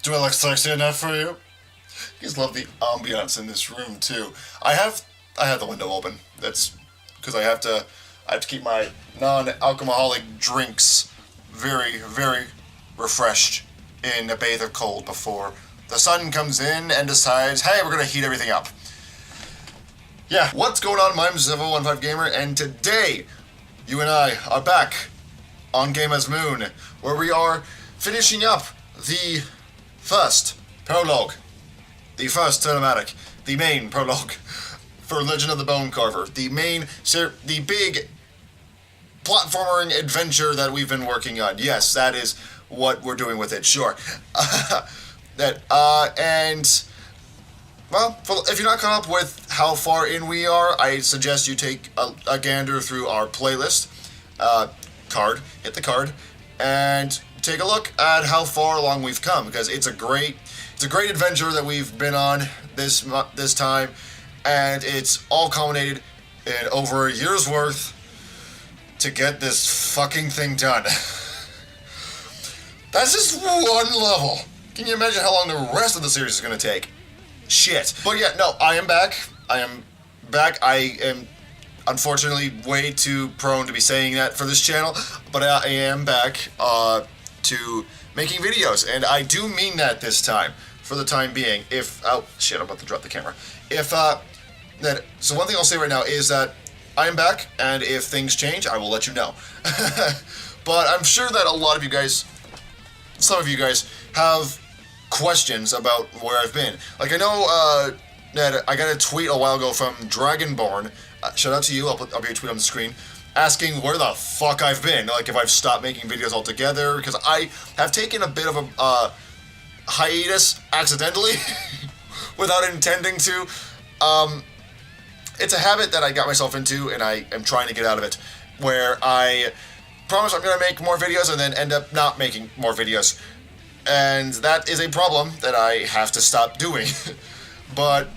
Do I look sexy enough for you? You guys love the ambiance in this room too. I have the window open. That's because I have to keep my non-alcoholic drinks very, very refreshed in a bathe of cold before the sun comes in and decides, hey, we're gonna heat everything up. Yeah, what's going on? My name is 715 Gamer, and today you and I are back on Game as Moon, where we are finishing up the first prologue, the first cinematic, the main prologue for Legend of the Bone Carver, the big platforming adventure that we've been working on. Yes, that is what we're doing with it. Sure. Well, if you're not caught up with how far in we are, I suggest you take a gander through our playlist hit the card, and take a look at how far along we've come, because it's a great adventure that we've been on this time, and it's all culminated in over a year's worth to get this fucking thing done. That's just one level. Can you imagine how long the rest of the series is going to take? Shit. But yeah, no, I am back. I am unfortunately way too prone to be saying that for this channel, but I am back to making videos, and I do mean that this time, for the time being. Oh shit, I'm about to drop the camera. So one thing I'll say right now is that I am back, and if things change, I will let you know. But I'm sure that some of you guys have questions about where I've been. Like, I know that I got a tweet a while ago from Dragonborn, shout out to you, I'll be a tweet on the screen, asking where the fuck I've been, like if I've stopped making videos altogether, because I have taken a bit of a hiatus accidentally, without intending to. It's a habit that I got myself into, and I am trying to get out of it, where I promise I'm going to make more videos and then end up not making more videos. And that is a problem that I have to stop doing. But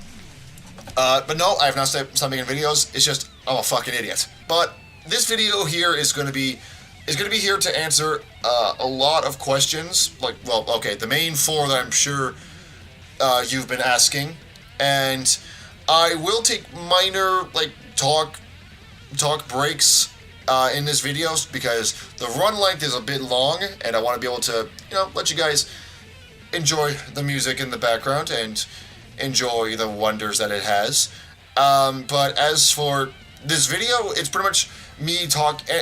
no, I have not stopped making videos. It's just I'm a fucking idiot. But this video here is going to be here to answer a lot of questions. The main four that I'm sure you've been asking, and I will take minor talk breaks in this video, because the run length is a bit long, and I want to be able to, let you guys enjoy the music in the background and enjoy the wonders that it has. But as for this video, it's pretty much me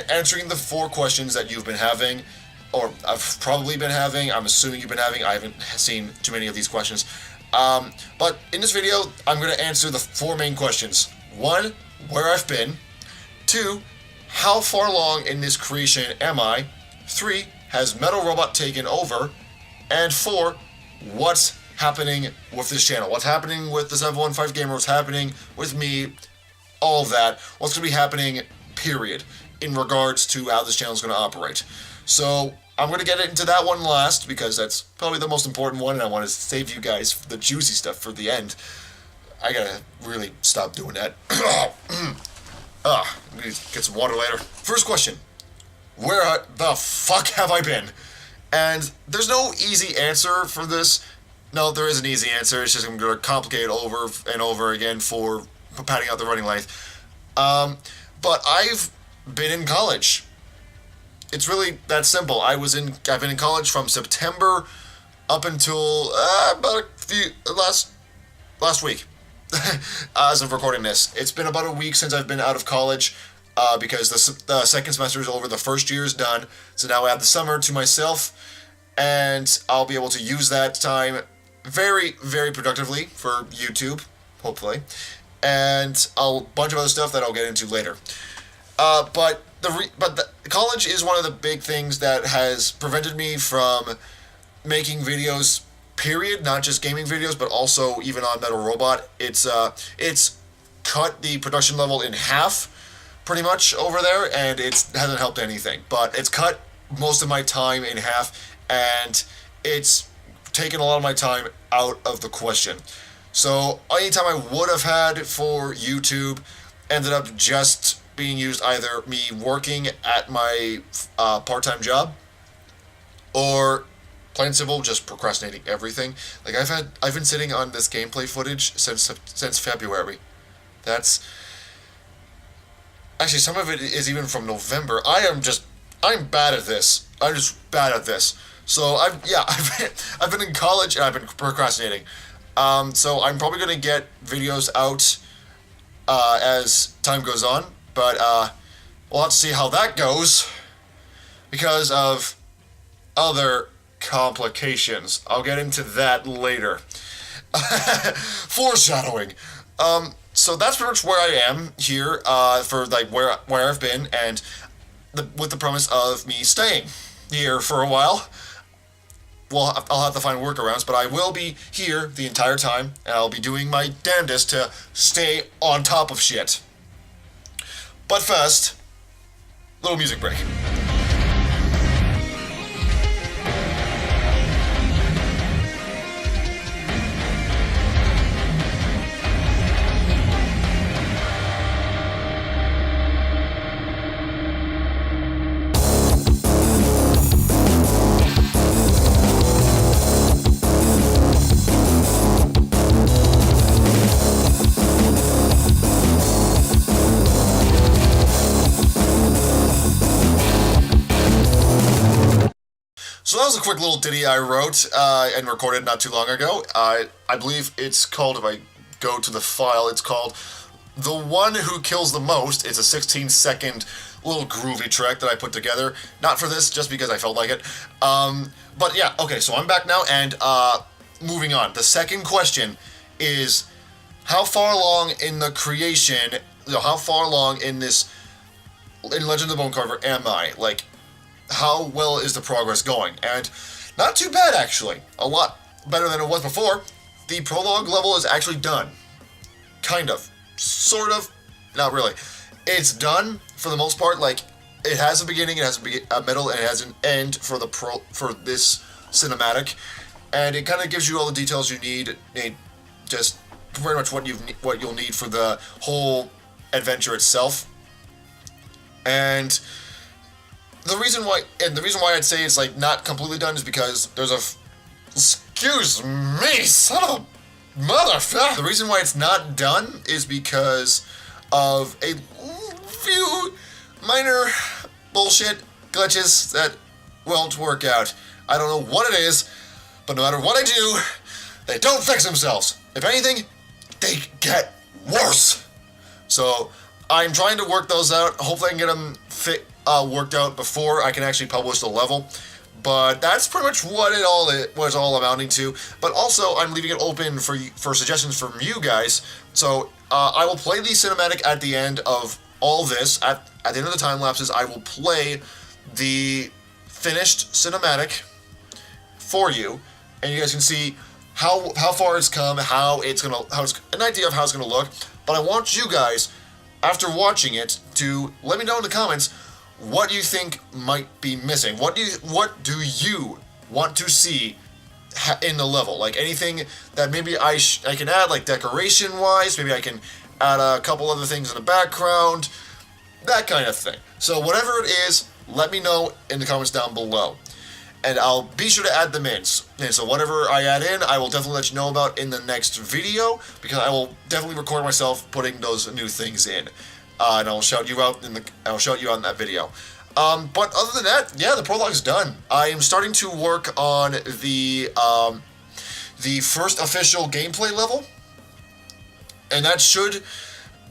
answering the four questions that you've been having, or I've probably been having. I'm assuming you've been having. I haven't seen too many of these questions. But in this video, I'm going to answer the four main questions. 1, where I've been. 2, how far along in this creation am I? 3, has Metal Robot taken over? And 4, what's happening with this channel? What's happening with the 715 Gamer? What's happening with me? All of that. What's going to be happening, period, in regards to how this channel is going to operate. So I'm going to get into that one last, because that's probably the most important one, and I want to save you guys the juicy stuff for the end. I gotta really stop doing that. I'm gonna get some water later. First question. Where the fuck have I been? And there's no easy answer for this. No, there is an easy answer. It's just I'm going to complicate it over and over again for padding out the running length. But I've been in college. It's really that simple. I've been in college from September up until about last week. As of recording this, it's been about a week since I've been out of college, because the second semester is over, the first year is done. So now I have the summer to myself, and I'll be able to use that time very, very productively for YouTube, hopefully, and a bunch of other stuff that I'll get into later. But the college is one of the big things that has prevented me from making videos, period, not just gaming videos, but also even on Metal Robot. It's cut the production level in half, pretty much, over there, and it hasn't helped anything. But it's cut most of my time in half, and it's taken a lot of my time out of the question. So any time I would have had for YouTube ended up just being used either me working at my part-time job or plain simple, just procrastinating everything. Like I've been sitting on this gameplay footage since February. That's actually some of it is even from November. I'm bad at this. I'm just bad at this. So I've been in college and I've been procrastinating. So I'm probably gonna get videos out as time goes on, but we'll have to see how that goes because of other complications. I'll get into that later. Foreshadowing. So that's pretty much where I am here for like where I've been, and with the promise of me staying here for a while. Well, I'll have to find workarounds, but I will be here the entire time, and I'll be doing my damnedest to stay on top of shit. But first, little music break. So that was a quick little ditty I wrote and recorded not too long ago. I believe it's called, if I go to the file, it's called The One Who Kills the Most. It's a 16-second little groovy track that I put together. Not for this, just because I felt like it. But yeah, okay, so I'm back now, and moving on. The second question is, how far along in the creation, how far along in Legend of the Bone Carver am I? Like, how well is the progress going? And not too bad, actually. A lot better than it was before. The prologue level is actually done. Kind of. Sort of. Not really. It's done, for the most part. Like, it has a beginning, it has a middle, and it has an end for this cinematic. And it kind of gives you all the details you need. Just pretty much what you'll need for the whole adventure itself. And the reason why I'd say it's like not completely done is because there's excuse me, son of a motherfucker. The reason why it's not done is because of a few minor bullshit glitches that won't work out. I don't know what it is, but no matter what I do, they don't fix themselves. If anything, they get worse. So I'm trying to work those out. Hopefully I can get them worked out before I can actually publish the level. But that's pretty much what it was all amounting to. But also, I'm leaving it open for suggestions from you guys. So I will play the cinematic at the end of all this. At the end of the time lapses, I will play the finished cinematic for you, and you guys can see how far it's come, how it's an idea of how it's gonna look. But I want you guys, after watching it, to let me know in the comments what you think might be missing. What do you want to see in the level? Like anything that maybe I can add, like decoration wise. Maybe I can add a couple other things in the background, that kind of thing. So whatever it is, let me know in the comments down below, and I'll be sure to add them in. And so whatever I add in, I will definitely let you know about in the next video, because I will definitely record myself putting those new things in. And I'll shout you out in that video. But other than that, yeah, the prologue's done. I am starting to work on the first official gameplay level, and that should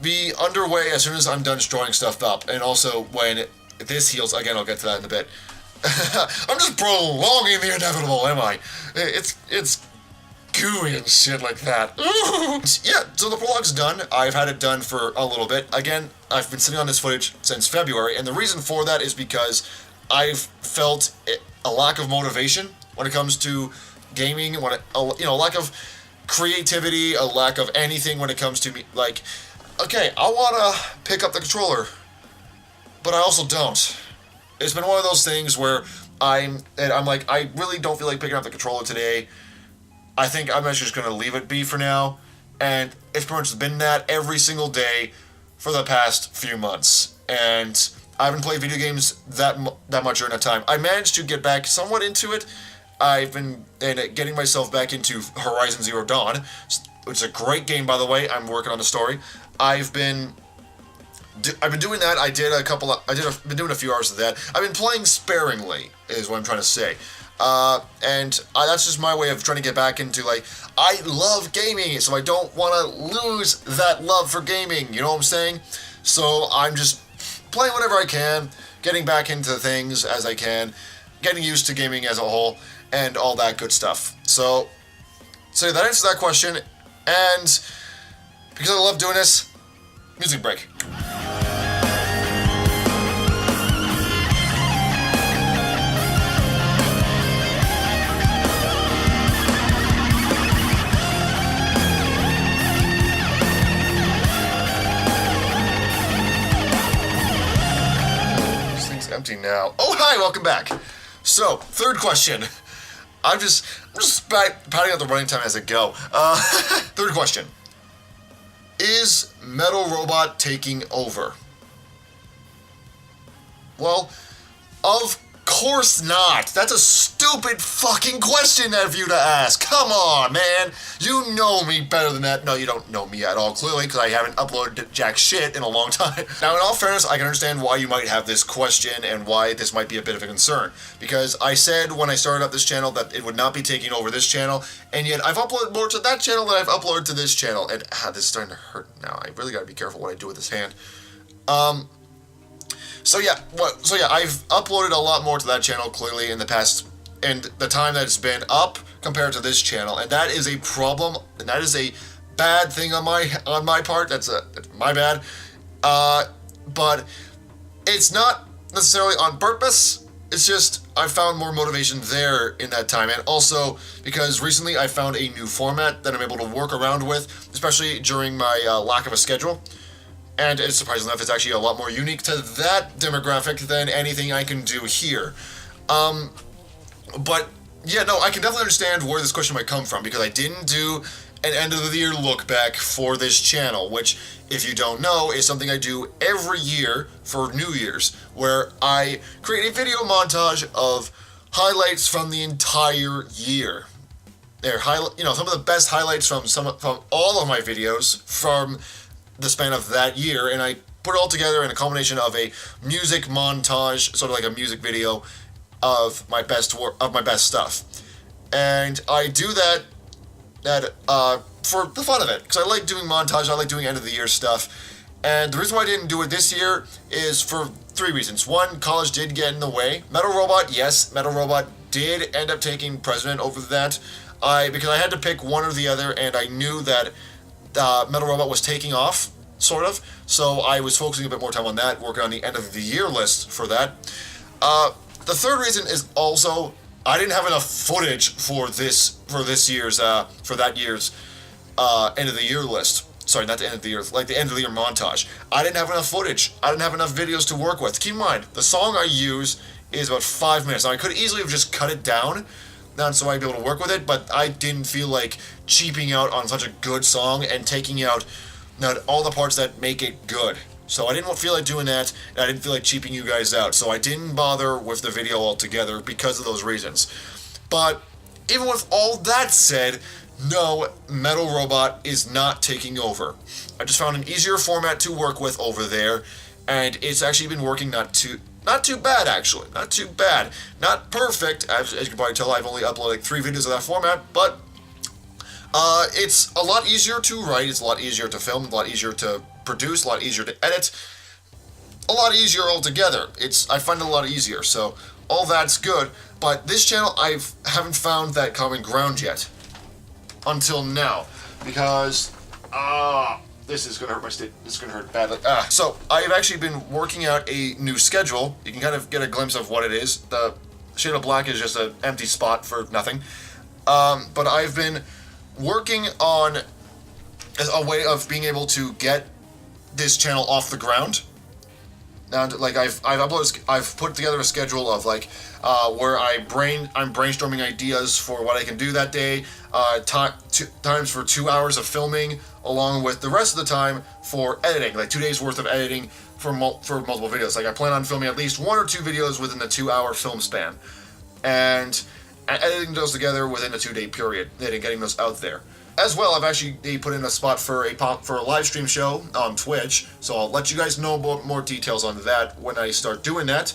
be underway as soon as I'm done drawing stuff up. And also when this heals, again, I'll get to that in a bit. I'm just prolonging the inevitable, am I? It's gooey and shit like that. Yeah, so the prologue's done. I've had it done for a little bit. Again, I've been sitting on this footage since February, and the reason for that is because I've felt a lack of motivation when it comes to gaming, a lack of creativity, a lack of anything when it comes to me. Like, okay, I want to pick up the controller, but I also don't. It's been one of those things where I'm like, I really don't feel like picking up the controller today. I think I'm actually just going to leave it be for now. And it's pretty much been that every single day for the past few months. And I haven't played video games that much during that time. I managed to get back somewhat into it I've been getting myself back into Horizon Zero Dawn, which is a great game, by the way. I'm working on the story. I've been doing that. Been doing a few hours of that. I've been playing sparingly, is what I'm trying to say. That's just my way of trying to get back into, like, I love gaming, so I don't want to lose that love for gaming, you know what I'm saying? So I'm just playing whatever I can, getting back into things as I can, getting used to gaming as a whole, and all that good stuff. So that answers that question, and because I love doing this, music break. Empty now. Oh, hi, welcome back. So, third question. I'm just padding out the running time as I go. Third question. Is Metal Robot taking over? Well, of course not. That's a stupid fucking question of you to ask. Come on, man. You know me better than that. No, you don't know me at all, clearly, because I haven't uploaded jack shit in a long time. Now, in all fairness, I can understand why you might have this question and why this might be a bit of a concern. Because I said when I started up this channel that it would not be taking over this channel, and yet I've uploaded more to that channel than I've uploaded to this channel. And this is starting to hurt now. I really gotta be careful what I do with this hand. So yeah, I've uploaded a lot more to that channel, clearly, in the past, and the time that it's been up compared to this channel, and that is a problem, and that is a bad thing on my part. That's my bad. But it's not necessarily on purpose. It's just I found more motivation there in that time, and also because recently I found a new format that I'm able to work around with, especially during my lack of a schedule. And it's surprising enough, it's actually a lot more unique to that demographic than anything I can do here. But yeah, no, I can definitely understand where this question might come from, because I didn't do an end of the year look back for this channel, which, if you don't know, is something I do every year for New Year's, where I create a video montage of highlights from the entire year. They're some of the best highlights from all of my videos from the span of that year, and I put it all together in a combination of a music montage, sort of like a music video of my best stuff. And I do that for the fun of it, because I like doing montage, I like doing end of the year stuff. And the reason why I didn't do it this year is for 3 reasons. One, college did get in the way. Metal Robot did end up taking precedent over that, because I had to pick one or the other, and I knew that Metal Robot was taking off, sort of, so I was focusing a bit more time on that, working on the end of the year list for that. The third reason is also I didn't have enough footage for that year's end of the year list. Sorry, not the end of the year, like the end of the year montage. I didn't have enough footage. I didn't have enough videos to work with. Keep in mind, the song I use is about 5 minutes. Now, I could easily have just cut it down, so I'd be able to work with it, but I didn't feel like cheaping out on such a good song and taking out all the parts that make it good. So I didn't feel like doing that, and I didn't feel like cheaping you guys out. So I didn't bother with the video altogether because of those reasons. But even with all that said, no, Metal Robot is not taking over. I just found an easier format to work with over there, and it's actually been working not too bad, actually. Not too bad. Not perfect. As you can probably tell, I've only uploaded like 3 videos of that format, but it's a lot easier to write, it's a lot easier to film, a lot easier to produce, a lot easier to edit, a lot easier altogether. I find it a lot easier, so all that's good. But this channel, I haven't found that common ground yet. Until now. Because, this is gonna hurt my state. This is gonna hurt badly. So I've actually been working out a new schedule. You can kind of get a glimpse of what it is. The shade of black is just an empty spot for nothing. But I've been working on a way of being able to get this channel off the ground. Now, like I've put together a schedule of like where I'm brainstorming ideas for what I can do that day, times for 2 hours of filming, along with the rest of the time for editing, like 2 days worth of editing for multiple videos. Like I plan on filming at least 1 or 2 videos within the 2-hour film span, and editing those together within a 2-day period, and getting those out there. As well, I've actually put in a spot for a live stream show on Twitch, so I'll let you guys know about more details on that when I start doing that.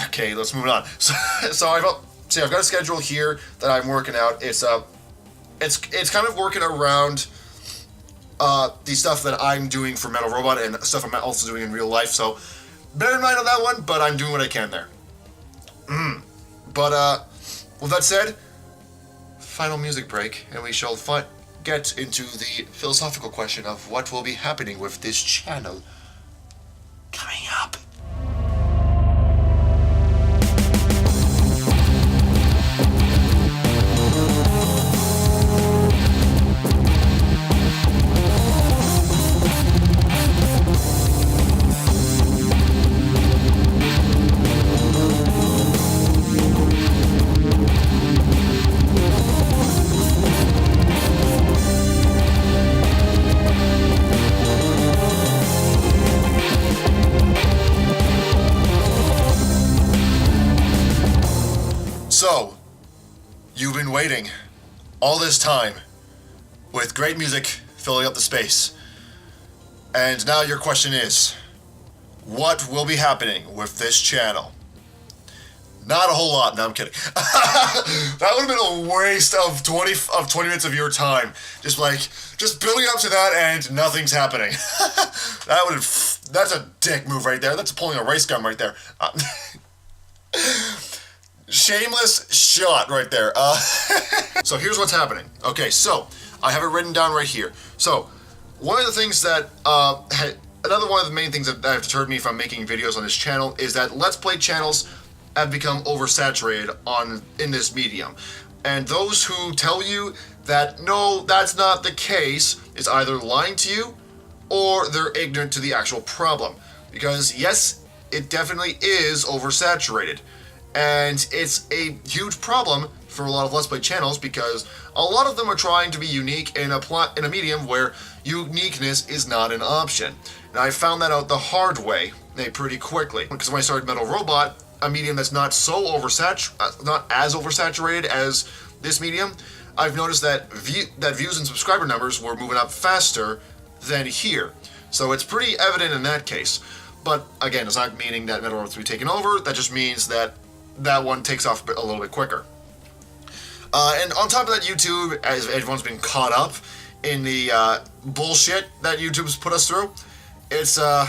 Okay, let's move on. So I've got a schedule here that I'm working out. It's kind of working around the stuff that I'm doing for Metal Robot and stuff I'm also doing in real life. So bear in mind on that one, but I'm doing what I can there. But with that said, final music break, and we shall get into the philosophical question of what will be happening with this channel coming up. So, you've been waiting all this time with great music filling up the space. And now your question is, what will be happening with this channel? Not a whole lot. No, I'm kidding. That would have been a waste of 20 minutes of your time. Just building up to that and nothing's happening. That's a dick move right there. That's pulling a race gun right there. Shameless shot right there. So here's what's happening. Okay, so I have it written down right here. So one of the things that another one of the main things that have deterred me from making videos on this channel is that Let's Play channels have become oversaturated in this medium. And those who tell you that no, that's not the case is either lying to you or they're ignorant to the actual problem. Because yes, it definitely is oversaturated. And it's a huge problem for a lot of Let's Play channels because a lot of them are trying to be unique in a medium where uniqueness is not an option. And I found that out the hard way pretty quickly. Because when I started Metal Robot, a medium that's not as oversaturated as this medium, I've noticed that views and subscriber numbers were moving up faster than here. So it's pretty evident in that case. But again, it's not meaning that Metal Robot's will be taken over. That just means that one takes off a little bit quicker. And on top of that, YouTube, as everyone's been caught up in the bullshit that YouTube's put us through, it's a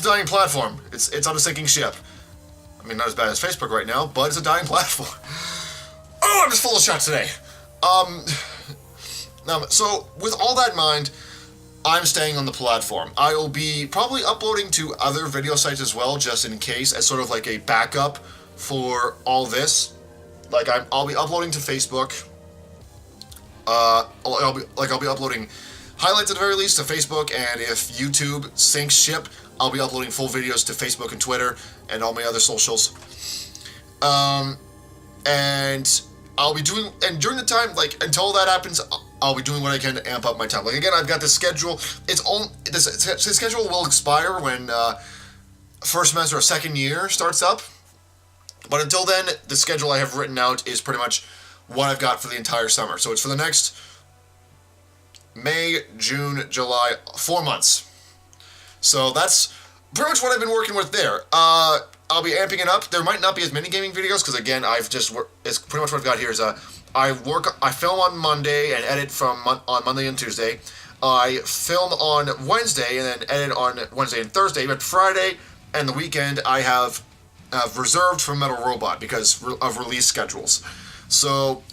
dying platform. It's on a sinking ship. I mean, not as bad as Facebook right now, but it's a dying platform. Oh, I'm just full of shots today. So with all that in mind, I'm staying on the platform. I will be probably uploading to other video sites as well, just in case, as sort of like a backup for all this. Like I'll be uploading to Facebook. I'll be uploading highlights at the very least to Facebook, and if YouTube sinks ship, I'll be uploading full videos to Facebook and Twitter and all my other socials. And I'll be doing, and during the time, like until that happens, I'll be doing what I can to amp up my time. Like again, I've got this schedule. This schedule will expire when first semester or second year starts up. But until then, the schedule I have written out is pretty much what I've got for the entire summer. So it's for the next May, June, July, 4 months. So that's pretty much what I've been working with there. I'll be amping it up. There might not be as many gaming videos because again, it's pretty much what I've got here is I film on Monday and edit on Monday and Tuesday. I film on Wednesday and then edit on Wednesday and Thursday. But Friday and the weekend I have reserved for Metal Robot because of release schedules. So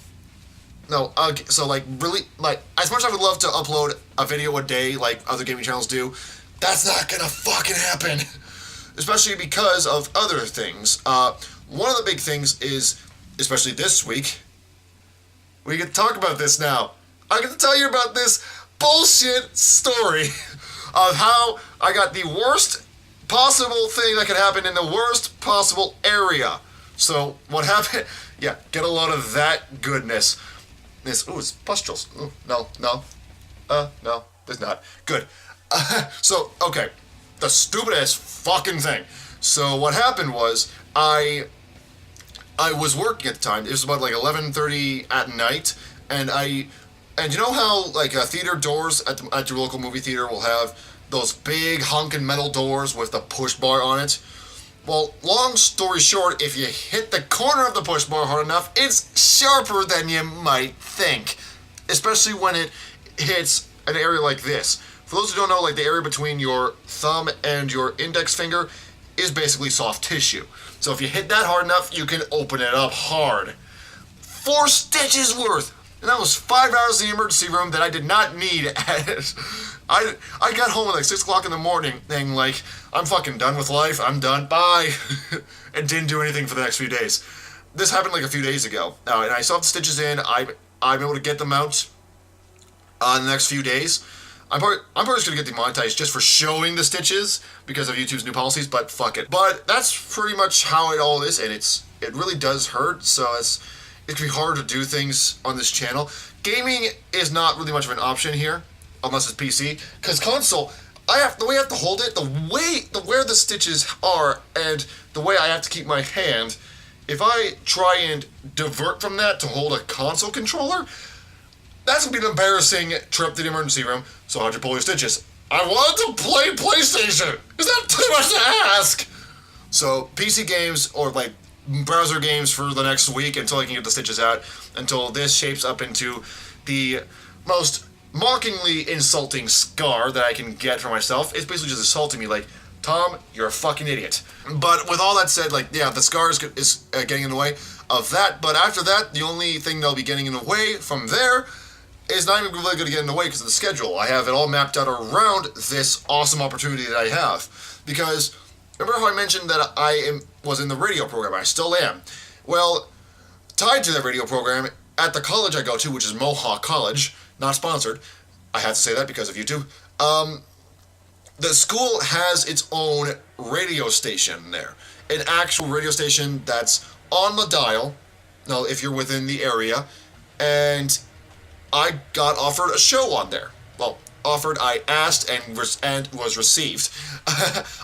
really, as much as I would love to upload a video a day like other gaming channels do, that's not gonna fucking happen. Especially because of other things. One of the big things is, especially this week, we get to talk about this now. I get to tell you about this bullshit story of how I got the worst possible thing that could happen in the worst possible area. So, what happened? Yeah, get a load of that goodness. It's pustules. Ooh, no, there's not. Good. So, okay. The stupidest fucking thing. So, what happened was, I I was working at the time. It was about like 11:30 at night, and you know how like theater doors at your local movie theater will have those big honking metal doors with the push bar on it? Well, long story short, if you hit the corner of the push bar hard enough, it's sharper than you might think. Especially when it hits an area like this. For those who don't know, like the area between your thumb and your index finger is basically soft tissue. So if you hit that hard enough, you can open it up hard. 4 stitches worth! And that was 5 hours in the emergency room that I did not need. I got home at like 6 o'clock in the morning saying like, I'm fucking done with life, I'm done, bye. And didn't do anything for the next few days. This happened like a few days ago. And I still have the stitches in. I'm able to get them out in the next few days. I'm probably just going to get demonetized just for showing the stitches because of YouTube's new policies, but fuck it. But that's pretty much how it all is, and it really does hurt, so it can be hard to do things on this channel. Gaming is not really much of an option here, unless it's PC, because console, the way I have to hold it, where the stitches are, and the way I have to keep my hand, if I try and divert from that to hold a console controller, that's going to be an embarrassing trip to the emergency room. So how'd you pull your stitches? I wanted to play PlayStation! Is that too much to ask? So PC games, or like browser games for the next week until I can get the stitches out, until this shapes up into the most mockingly insulting scar that I can get for myself. It's basically just insulting me like, Tom, you're a fucking idiot. But with all that said, like, yeah, the scar is getting in the way of that, but after that, the only thing that'll be getting in the way from there is not even really going to get in the way because of the schedule. I have it all mapped out around this awesome opportunity that I have. Because, remember how I mentioned that was in the radio program? I still am. Well, tied to that radio program, at the college I go to, which is Mohawk College, not sponsored, I had to say that because of YouTube, the school has its own radio station there. An actual radio station that's on the dial, now if you're within the area, and I got offered a show on there. Well, I asked and was received.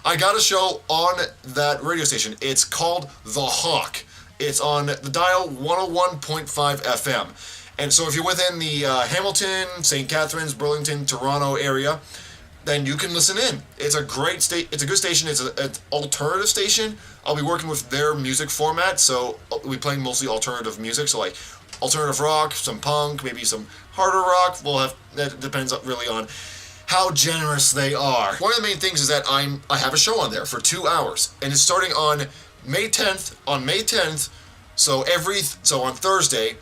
I got a show on that radio station. It's called The Hawk. It's on the dial 101.5 FM. And so if you're within the Hamilton, St. Catharines, Burlington, Toronto area, then you can listen in. It's a great it's a good station. It's an alternative station. I'll be working with their music format, so we'll be playing mostly alternative music, so like alternative rock, some punk, maybe some harder rock. That depends really on how generous they are. One of the main things is that I have a show on there for 2 hours, and it's starting on May 10th. On May 10th, so on Thursday,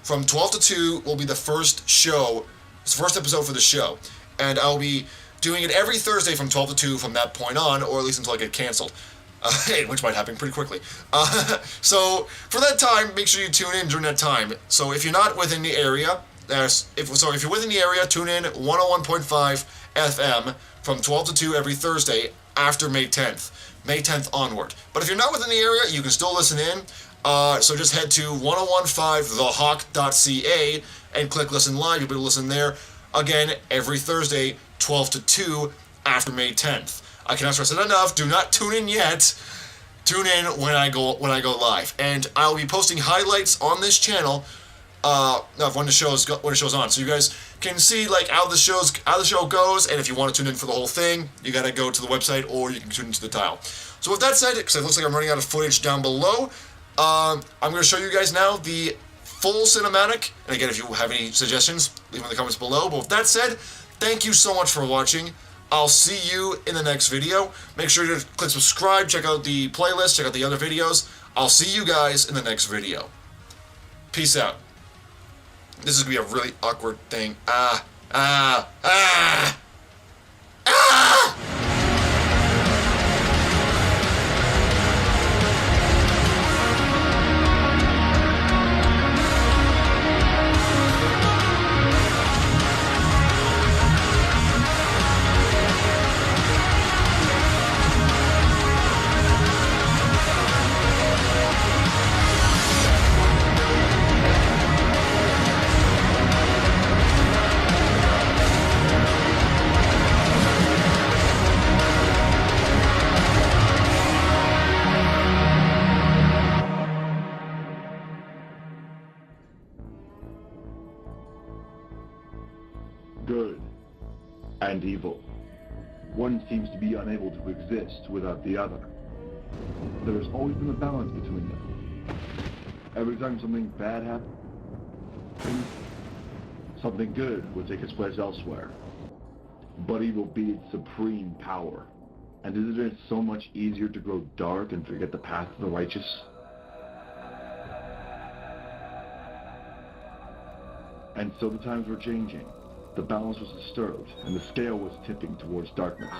from 12 to 2 will be the first show. It's the first episode for the show, and I'll be doing it every Thursday from 12 to 2 from that point on, or at least until I get canceled. Which might happen pretty quickly. So for that time, make sure you tune in during that time. So if you're not within the area, if you're within the area, tune in 101.5 FM from 12 to 2 every Thursday after May 10th. May 10th onward. But if you're not within the area, you can still listen in. So just head to 1015thehawk.ca and click listen live. You'll be able to listen there again every Thursday, 12 to 2 after May 10th. I cannot stress it enough. Do not tune in yet. Tune in when I go live, and I'll be posting highlights on this channel of when the show's on, so you guys can see like how the show goes. And if you want to tune in for the whole thing, you gotta go to the website or you can tune into the tile. So with that said, because it looks like I'm running out of footage down below, I'm going to show you guys now the full cinematic. And again, if you have any suggestions, leave them in the comments below. But with that said, thank you so much for watching. I'll see you in the next video. Make sure to click subscribe, check out the playlist, check out the other videos. I'll see you guys in the next video. Peace out. This is going to be a really awkward thing. good and evil. One seems to be unable to exist without the other. There has always been a balance between them. Every time something bad happens, something good will take its place elsewhere. But evil be its supreme power. And isn't it so much easier to grow dark and forget the path of the righteous? And so the times were changing. The balance was disturbed, and the scale was tipping towards darkness.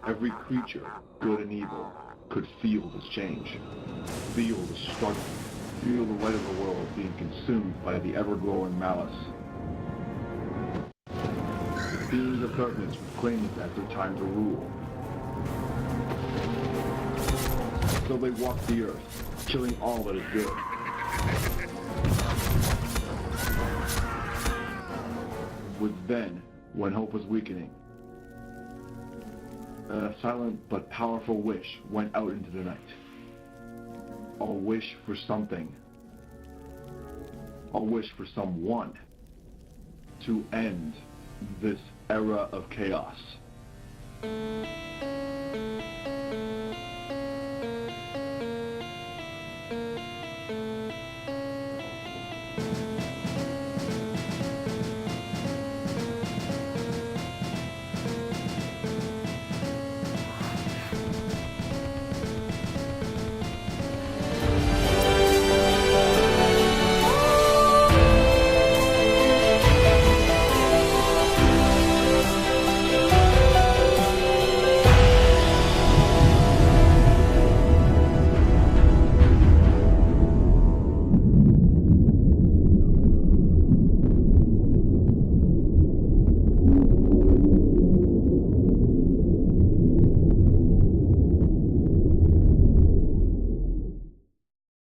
Every creature, good and evil, could feel this change. Feel the struggle. Feel the light of the world being consumed by the ever-growing malice. Beings of darkness would claim it as their time to rule. So they walked the earth, killing all that is good. Was then, when hope was weakening, a silent but powerful wish went out into the night. A wish for something. A wish for someone to end this era of chaos.